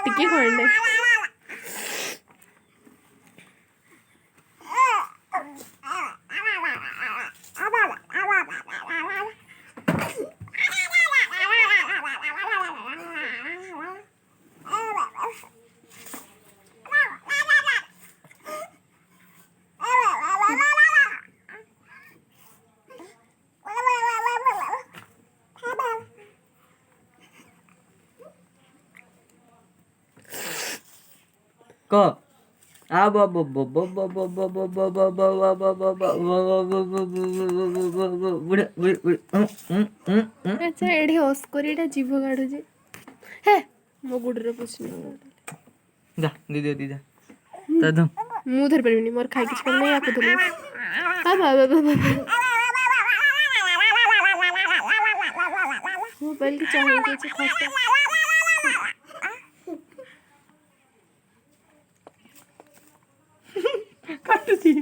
ଟିକେ ଖଣ୍ଡେ क अब अच्छा एठी अस्करीटा जीभ काढुଛି हे ମୋ ଗୁଡରେ ପଶୁନି जा दीदी दी जा ता ମୁଁ ଧରି ପାରିବିନି ମୋର ଖାଇ କିଛି କରି ନାହିଁ ୟାକୁ ଧରିବି ମୋବାଇଲ की चाहूँ କିଛି ଖଟ କାଟୁଛି